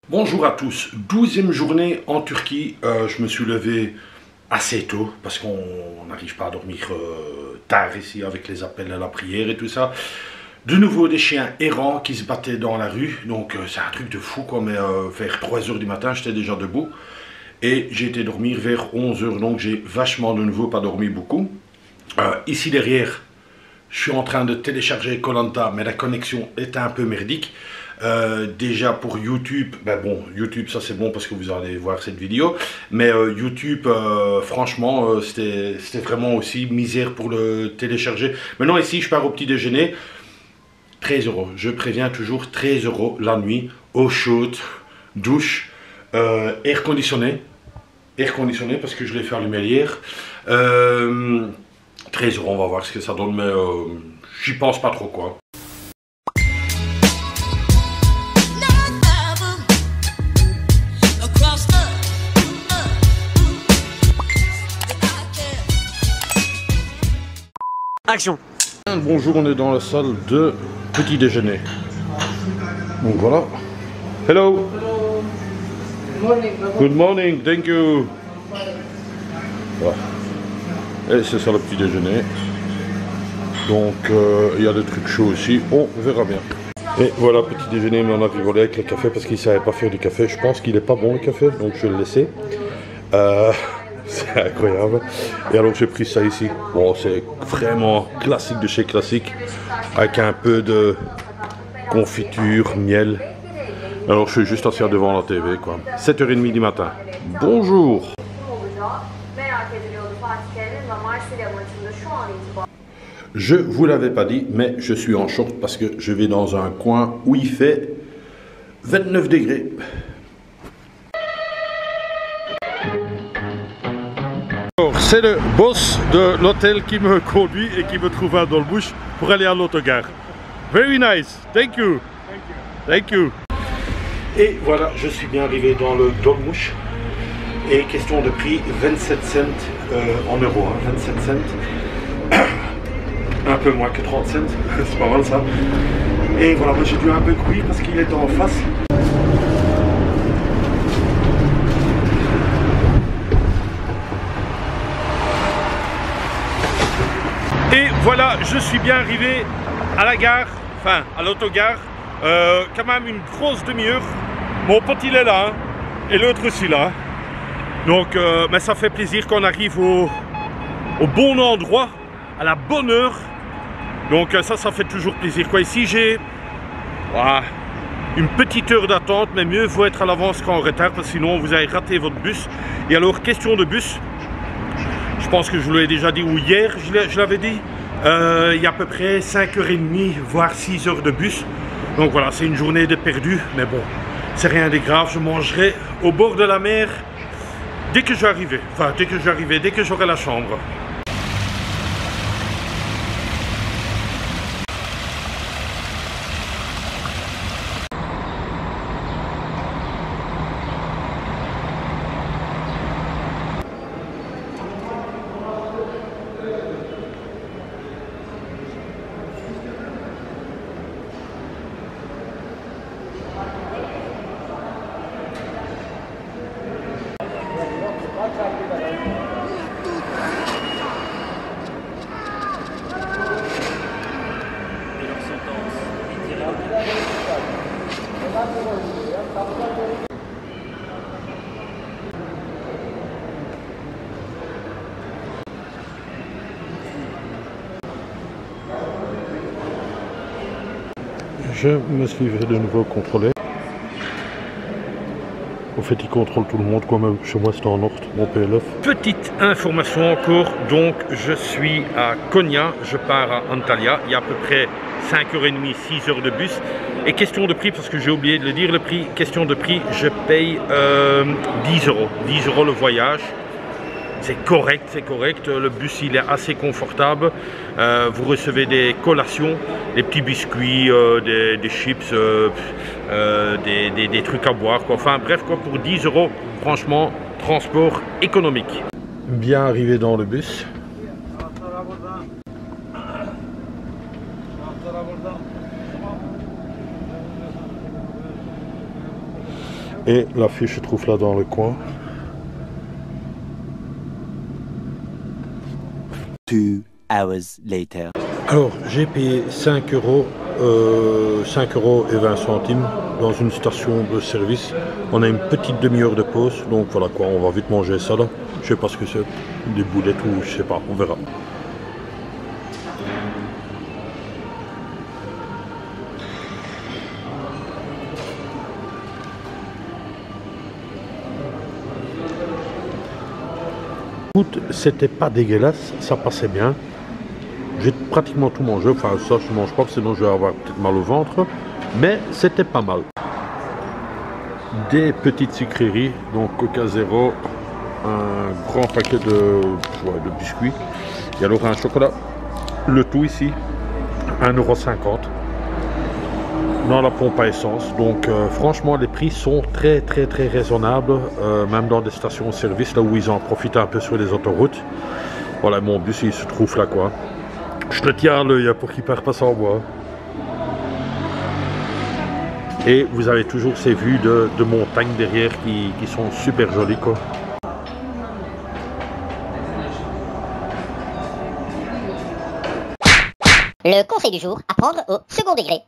Bonjour à tous, 12e journée en Turquie. Je me suis levé assez tôt parce qu'on n'arrive pas à dormir tard ici avec les appels à la prière et tout ça. De nouveau des chiens errants qui se battaient dans la rue, donc c'est un truc de fou quoi, mais vers 3 h du matin j'étais déjà debout et j'ai été dormir vers 11 h, donc j'ai vachement de nouveau pas dormi beaucoup. Ici derrière, je suis en train de télécharger Koh Lanta, mais la connexion est un peu merdique. Déjà pour YouTube, ben bon, YouTube ça c'est bon parce que vous allez voir cette vidéo, mais YouTube franchement c'était vraiment aussi misère pour le télécharger. Maintenant ici je pars au petit déjeuner, 13 €, je préviens toujours 13 € la nuit, eau chaude, douche, air conditionné parce que je l'ai fait allumer hier. 13 €, on va voir ce que ça donne, mais j'y pense pas trop quoi. Action. Bonjour, on est dans la salle de petit déjeuner. Donc voilà. Hello. Good morning. Good morning, thank you. Voilà. Et c'est ça le petit déjeuner. Donc il y a des trucs chauds aussi, on verra bien. Et voilà, petit déjeuner, mais on a rigolé avec le café parce qu'il ne savait pas faire du café. Je pense qu'il n'est pas bon le café, donc je vais le laisser. C'est incroyable. Et alors j'ai pris ça ici. Bon, c'est vraiment classique de chez classique, avec un peu de confiture, miel. Alors je suis juste assis devant la TV quoi. 7 h 30 du matin. Bonjour. Je vous l'avais pas dit, mais je suis en short parce que je vais dans un coin où il fait 29 degrés. C'est le boss de l'hôtel qui me conduit et qui me trouve à Dolmuş pour aller à l'autogare. Very nice, thank you. Thank you. Et voilà, je suis bien arrivé dans le Dolmuş. Et question de prix, 27 cents en euros, hein, 27 cents. Un peu moins que 30 cents, c'est pas mal ça. Et voilà, moi j'ai dû un peu courir parce qu'il est en face. Et voilà, je suis bien arrivé à la gare, enfin à l'autogare, quand même une grosse demi-heure. Mon pote il est là, hein, et l'autre aussi là. Donc mais ça fait plaisir qu'on arrive au bon endroit, à la bonne heure. Donc ça fait toujours plaisir quoi. Ici j'ai une petite heure d'attente, mais mieux vaut être à l'avance qu'en retard, parce que sinon vous allez rater votre bus. Et alors question de bus, je pense que je vous l'ai déjà dit, ou hier je l'avais dit, il y a à peu près 5 h 30 voire 6 heures de bus. Donc voilà, c'est une journée de perdu, mais bon, c'est rien de grave, je mangerai au bord de la mer dès que j'arriverai, enfin dès que j'aurai la chambre. Je me suis fait de nouveau contrôler. Au fait, il contrôle tout le monde, quoi, même chez moi c'est en ordre, mon PLF. Petite information encore, donc je suis à Konya, je pars à Antalya, il y a à peu près 5 h 30, 6 heures de bus. Et question de prix, parce que j'ai oublié de le dire, le prix, question de prix, je paye 10 €. 10 € le voyage. C'est correct, le bus il est assez confortable, vous recevez des collations, des petits biscuits, des chips, des trucs à boire, quoi. Enfin bref, quoi, pour 10 €, franchement, transport économique. Bien arrivé dans le bus. Et la fiche se trouve là dans le coin. 2 hours later. Alors, j'ai payé 5 euros, 5,20 € dans une station de service. On a une petite demi-heure de pause, donc voilà quoi, on va vite manger ça là. Je sais pas ce que c'est, des boulettes ou je sais pas, on verra. Écoute, c'était pas dégueulasse, ça passait bien. J'ai pratiquement tout mangé, enfin ça je mange pas, sinon je vais avoir peut-être mal au ventre. Mais c'était pas mal. Des petites sucreries, donc Coca Zéro, un grand paquet de biscuits. Et alors un chocolat, le tout ici, 1,50 € dans la pompe à essence. Donc franchement les prix sont très raisonnables, même dans des stations-service là où ils en profitent un peu sur les autoroutes. Voilà, mon bus il se trouve là quoi. Je te tiens à l'œil pour qu'il ne perde pas sans bois. Et vous avez toujours ces vues de montagnes derrière qui sont super jolies quoi. Le conseil du jour, apprendre au second degré.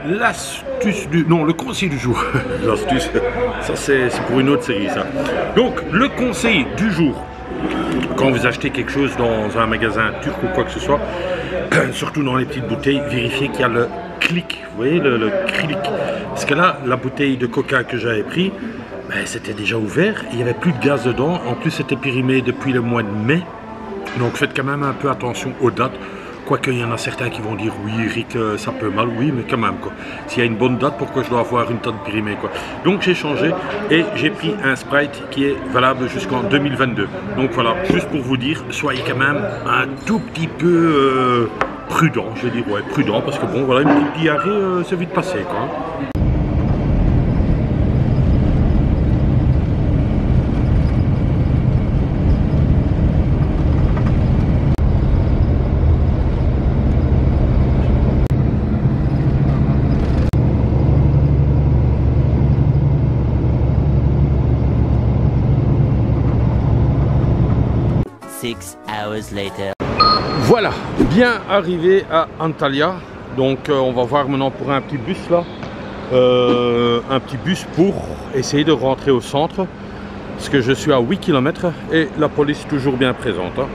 L'astuce du... Non, le conseil du jour. L'astuce, ça c'est pour une autre série ça. Donc, le conseil du jour. Quand vous achetez quelque chose dans un magasin turc ou quoi que ce soit, surtout dans les petites bouteilles, vérifiez qu'il y a le clic. Vous voyez, le clic. Parce que là, la bouteille de coca que j'avais pris, ben, c'était déjà ouvert. Il n'y avait plus de gaz dedans. En plus, c'était périmé depuis le mois de mai. Donc, faites quand même un peu attention aux dates. Quoique, il y en a certains qui vont dire, oui, Eric, ça peut mal. Oui, mais quand même, quoi. S'il y a une bonne date, pourquoi je dois avoir une date périmée, quoi. Donc, j'ai changé et j'ai pris un Sprite qui est valable jusqu'en 2022. Donc, voilà, juste pour vous dire, soyez quand même un tout petit peu prudent. Je vais dire, ouais, prudent, parce que bon, voilà, une petite diarrhée, c'est vite passé, quoi. 6 hours later. Voilà, bien arrivé à Antalya. Donc on va voir maintenant pour un petit bus là. Un petit bus pour essayer de rentrer au centre. Parce que je suis à 8 km et la police est toujours bien présente. Hein.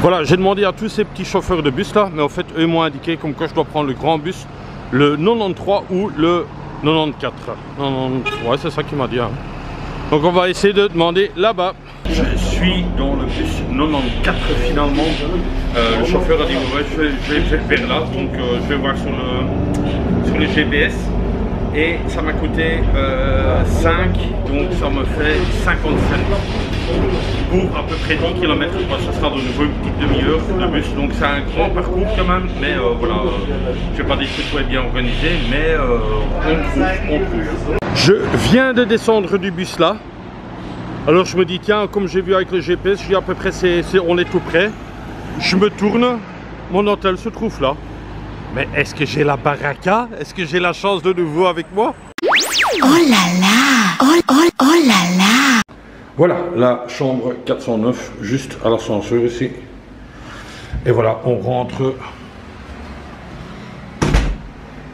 Voilà, j'ai demandé à tous ces petits chauffeurs de bus là. Mais en fait, eux m'ont indiqué comme quoi je dois prendre le grand bus, le 93 ou le 94. Ouais, c'est ça qu'il m'a dit. Hein. Donc on va essayer de demander là-bas. Je suis dans le bus 94 finalement. Le chauffeur a dit ouais, je vais vers là, donc je vais voir sur le GPS. Et ça m'a coûté 5, donc ça me fait 57 pour à peu près 10 km. Ça sera de nouveau une petite demi-heure de bus, donc c'est un grand parcours quand même. Mais voilà, je ne vais pas dire que tout est bien organisé, mais on trouve. Je viens de descendre du bus là. Alors je me dis tiens, comme j'ai vu avec le GPS, je dis à peu près on est tout près. Je me tourne, mon hôtel se trouve là. Mais est-ce que j'ai la baraka? Est-ce que j'ai la chance de nouveau avec moi? Oh là là! Oh là là! Voilà, la chambre 409, juste à l'ascenseur ici. Et voilà, on rentre.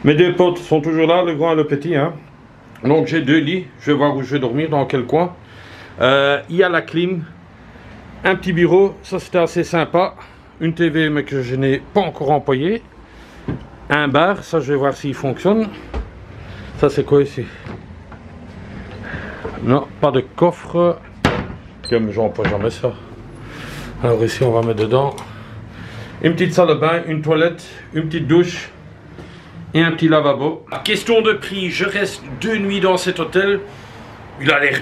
Mes deux potes sont toujours là, le grand et le petit. Hein. Donc j'ai 2 lits, je vais voir où je vais dormir, dans quel coin. Il y a la clim, un petit bureau, ça c'était assez sympa. Une TV mais que je n'ai pas encore employée. Un bar, ça je vais voir s'il fonctionne. Ça c'est quoi ici? Non, pas de coffre. Comme j'emploie jamais ça. Alors ici on va mettre dedans une petite salle de bain, une toilette, une petite douche et un petit lavabo. Question de prix, je reste 2 nuits dans cet hôtel. Il a l'air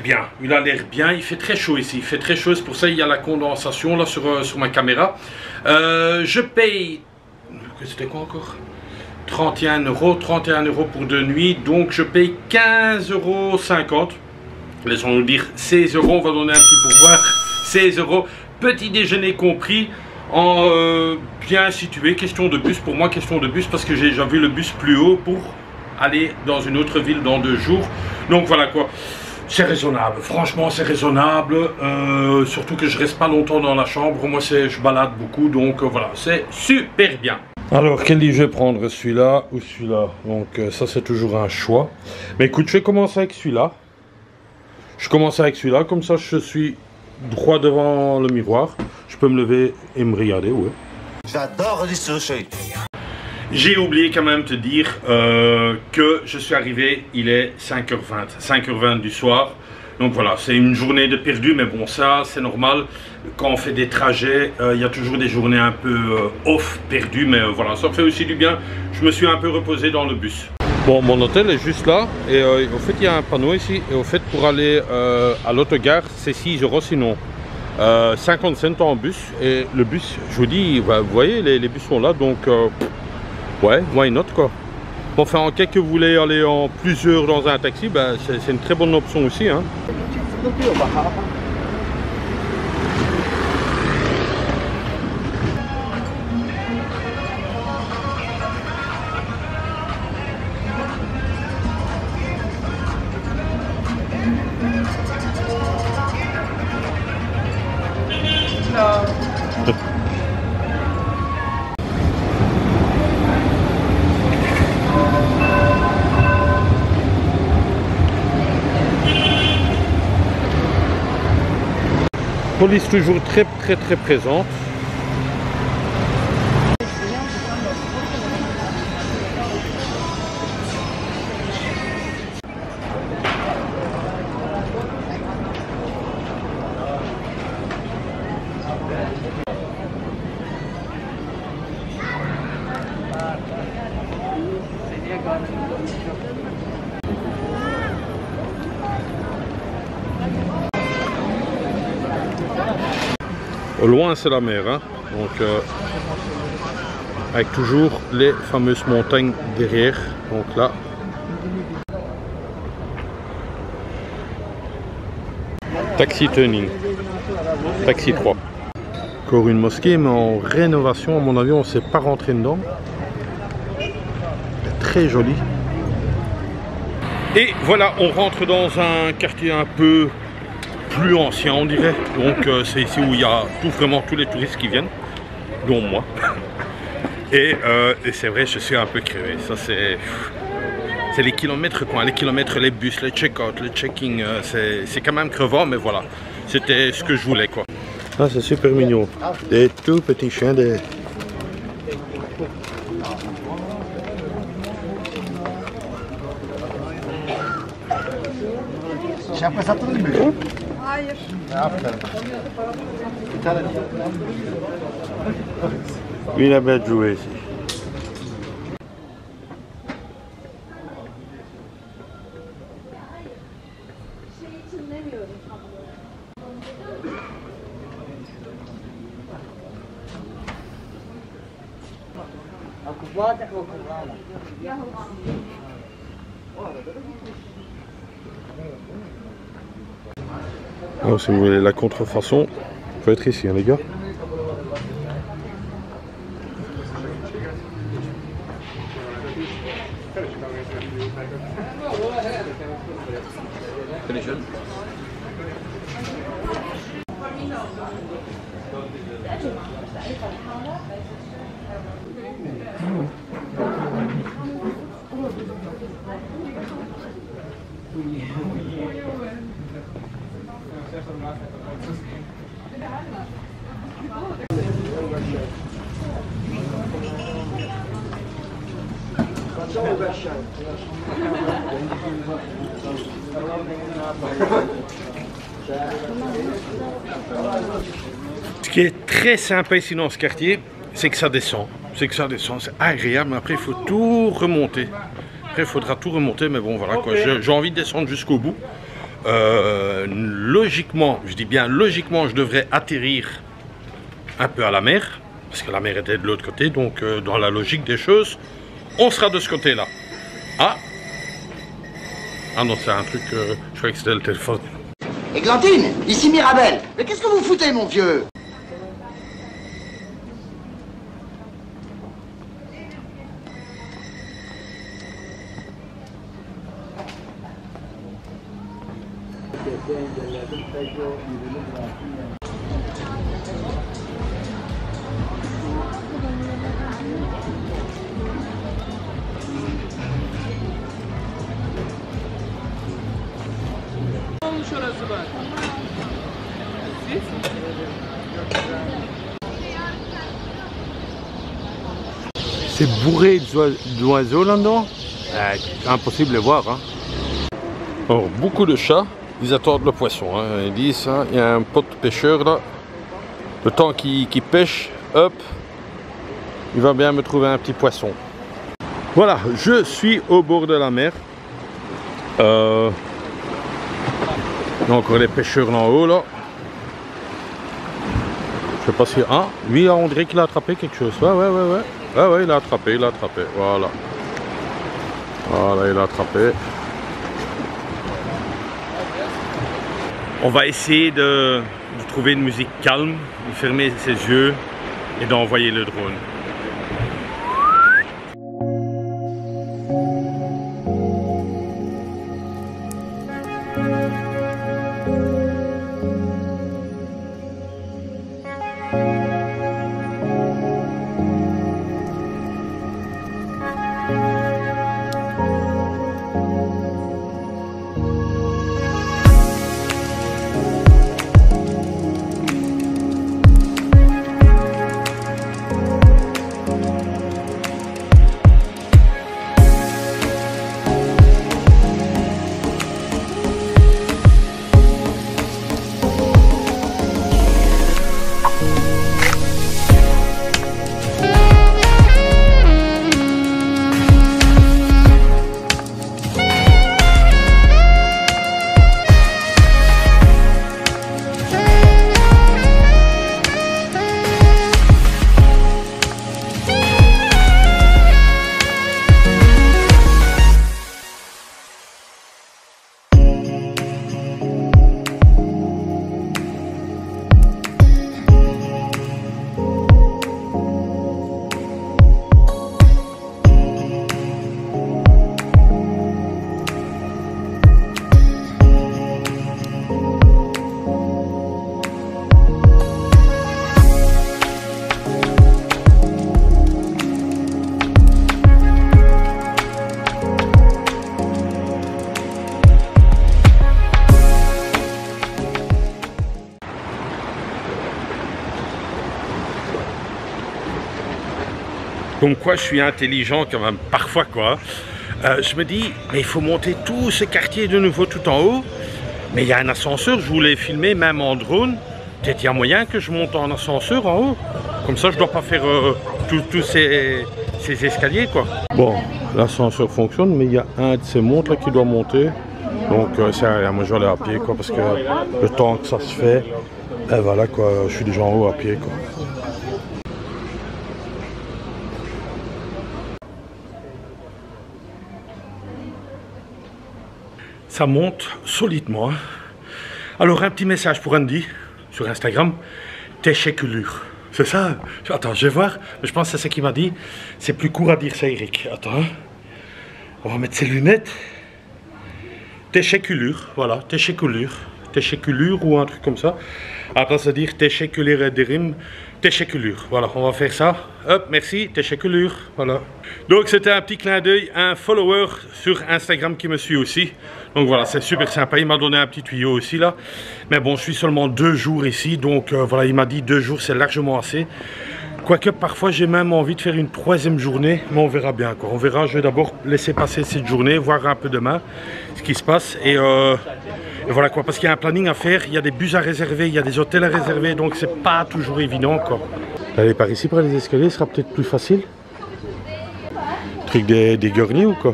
bien, il fait très chaud ici, il fait très chaud, c'est pour ça qu'il y a la condensation là sur ma caméra. Je paye, c'était quoi encore? 31 € pour 2 nuits, donc je paye 15,50 €. Laissons-nous dire 16 €, on va donner un petit pourboire, 16 €, petit déjeuner compris, en bien situé, question de bus, pour moi question de bus, parce que j'ai déjà vu le bus plus haut pour aller dans une autre ville dans 2 jours. Donc voilà quoi. C'est raisonnable, franchement c'est raisonnable, surtout que je reste pas longtemps dans la chambre, moi je balade beaucoup, donc voilà, c'est super bien. Alors quel lit je vais prendre, celui-là ou celui-là? Donc ça c'est toujours un choix. Mais écoute, je vais commencer avec celui-là. Je commence avec celui-là, comme ça je suis droit devant le miroir. Je peux me lever et me regarder, ouais. J'adore les sushis. J'ai oublié quand même de te dire que je suis arrivé, il est 5h20 du soir. Donc voilà, c'est une journée de perdu, mais bon ça c'est normal. Quand on fait des trajets, il y a toujours des journées un peu off, perdues, mais voilà, ça fait aussi du bien. Je me suis un peu reposé dans le bus. Bon, mon hôtel est juste là, et au fait il y a un panneau ici, et au fait pour aller à l'autogare, c'est 6 € sinon. 50 cents en bus, et le bus, je vous dis, bah, vous voyez, les bus sont là, donc... ouais, why not quoi. Enfin, en cas que vous voulez aller en plusieurs dans un taxi, ben, c'est une très bonne option aussi. Hein. Police toujours très présente. Au loin c'est la mer, hein. Donc avec toujours les fameuses montagnes derrière. Donc là, taxi turning, taxi 3. Encore une mosquée mais en rénovation, à mon avis on ne s'est pas rentré dedans. Très joli. Et voilà, on rentre dans un quartier un peu plus ancien on dirait, donc c'est ici où il y a vraiment tous les touristes qui viennent, dont moi. Et c'est vrai, je suis un peu crevé, ça c'est les kilomètres quoi, les kilomètres, les bus, les check-out, le checking, c'est quand même crevant, mais voilà, c'était ce que je voulais quoi. Ah, c'est super mignon, des tout petits chiens, des... Lui, il a bien joué ici. Alors, si vous voulez la contrefaçon, il faut être ici, hein, les gars. Ce qui est très sympa ici dans ce quartier, c'est que ça descend. C'est agréable, mais après il faut tout remonter. Après il faudra tout remonter, mais bon voilà quoi, j'ai envie de descendre jusqu'au bout. Logiquement, je dis bien logiquement, je devrais atterrir un peu à la mer, parce que la mer était de l'autre côté, donc dans la logique des choses, on sera de ce côté-là. Ah non, c'est un truc, je croyais que c'était le téléphone. Églantine, ici Mirabel. Mais qu'est-ce que vous foutez, mon vieux? C'est bourré d'oiseaux là-dedans. Impossible de les voir. Hein. Alors, beaucoup de chats, ils attendent le poisson. Hein. Ils disent, hein, il y a un pote pêcheur là. Le temps qu'il pêche, hop, il va bien me trouver un petit poisson. Voilà, je suis au bord de la mer. Il y a encore les pêcheurs en haut là. Je sais pas si... Ah, oui, on dirait qu'il a attrapé quelque chose. Ouais. Ah ouais, il a attrapé, voilà. Voilà, il a attrapé. On va essayer de trouver une musique calme, de fermer ses yeux et d'envoyer le drone. Comme quoi je suis intelligent quand même, parfois quoi. Je me dis, mais il faut monter tout ce quartier de nouveau tout en haut. Mais il y a un ascenseur, je voulais filmer même en drone. Peut-être il y a moyen que je monte en ascenseur en haut. Comme ça je dois pas faire tous ces escaliers quoi. Bon, l'ascenseur fonctionne, mais il y a un de ces montres là qui doit monter. Donc c'est rien, moi je vais aller à pied quoi, parce que le temps que ça se fait, et voilà quoi, je suis déjà en haut à pied quoi. Ça monte solidement. Alors un petit message pour Andy sur Instagram. Téchéculure. C'est ça? Attends, je vais voir. Je pense que c'est ce qu'il m'a dit. C'est plus court à dire ça, Eric. Attends. On va mettre ses lunettes. Téchéculure. Voilà, téchéculure. Téchéculure ou un truc comme ça. Après, ça veut dire téchéculure et des rimes. Téchéculure. Voilà, on va faire ça. Hop, merci. Téchéculure. Voilà. Donc, c'était un petit clin d'œil. Un follower sur Instagram qui me suit aussi. Donc voilà, c'est super sympa. Il m'a donné un petit tuyau aussi là. Mais bon, je suis seulement 2 jours ici. Donc voilà, il m'a dit 2 jours, c'est largement assez. Quoique parfois, j'ai même envie de faire une 3e journée. Mais on verra bien quoi. On verra. Je vais d'abord laisser passer cette journée, voir un peu demain ce qui se passe. Et voilà quoi, parce qu'il y a un planning à faire. Il y a des bus à réserver, il y a des hôtels à réserver. Donc c'est pas toujours évident quoi. Aller par ici, par les escaliers, sera peut-être plus facile. Truc des gurneys ou quoi?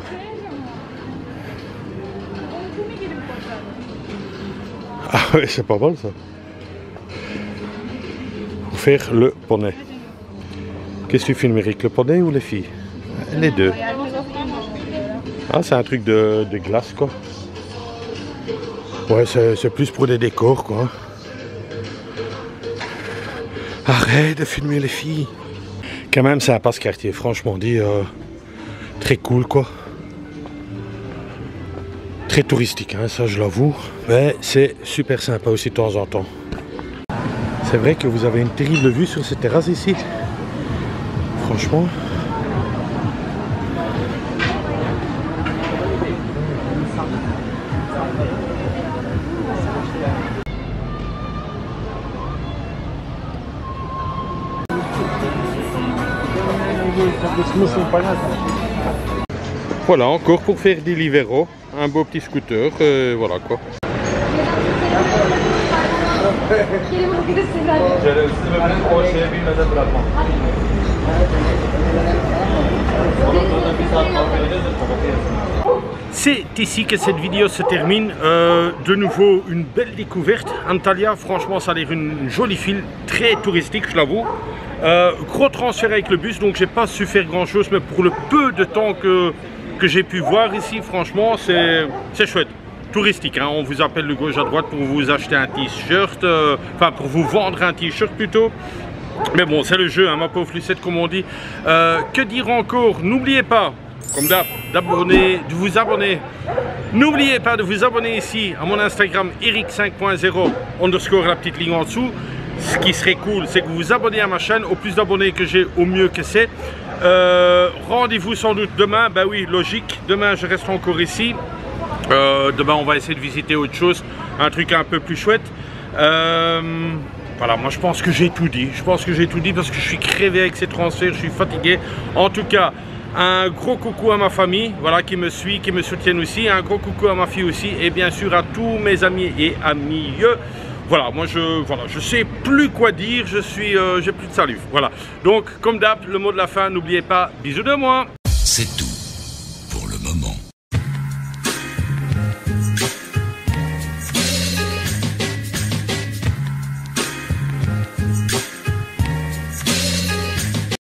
Ah ouais, c'est pas mal ça. Pour faire le poney. Qu'est-ce que tu filmes, Eric? Le poney ou les filles? Les deux. Ah, c'est un truc de glace quoi. Ouais, c'est plus pour des décors quoi. Arrête de filmer les filles. Quand même sympa ce quartier, franchement dit. Très cool quoi. Très touristique, hein, ça je l'avoue, mais c'est super sympa aussi de temps en temps. C'est vrai que vous avez une terrible vue sur cette terrasse ici. Franchement. Voilà, encore pour faire des Livero, un beau petit scooter, voilà quoi. C'est ici que cette vidéo se termine. De nouveau, une belle découverte. Antalya, franchement, ça a l'air une jolie ville, très touristique, je l'avoue. Gros transfert avec le bus, donc j'ai pas su faire grand chose, mais pour le peu de temps que j'ai pu voir ici, franchement, c'est chouette. Touristique, hein. On vous appelle de gauche à droite pour vous acheter un t-shirt, enfin pour vous vendre un t-shirt plutôt. Mais bon, c'est le jeu, hein, ma pauvre Lucette, comme on dit. Que dire encore? N'oubliez pas, comme d'hab, de vous abonner. N'oubliez pas de vous abonner ici à mon Instagram Eric5.0 _ la petite ligne en dessous. Ce qui serait cool, c'est que vous vous abonnez à ma chaîne. Au plus d'abonnés que j'ai, au mieux que c'est. Rendez-vous sans doute demain. Ben oui, logique. Demain, je reste encore ici. Demain, on va essayer de visiter autre chose. Un truc un peu plus chouette. Voilà, moi je pense que j'ai tout dit. Je pense que j'ai tout dit parce que je suis crevé avec ces transferts. Je suis fatigué. En tout cas, un gros coucou à ma famille, voilà, qui me suit, qui me soutiennent aussi. Un gros coucou à ma fille aussi. Et bien sûr à tous mes amis et amies. Voilà, moi je sais plus quoi dire, j'ai plus de salive. Voilà. Donc, comme d'hab, le mot de la fin, n'oubliez pas, bisous de moi. C'est tout.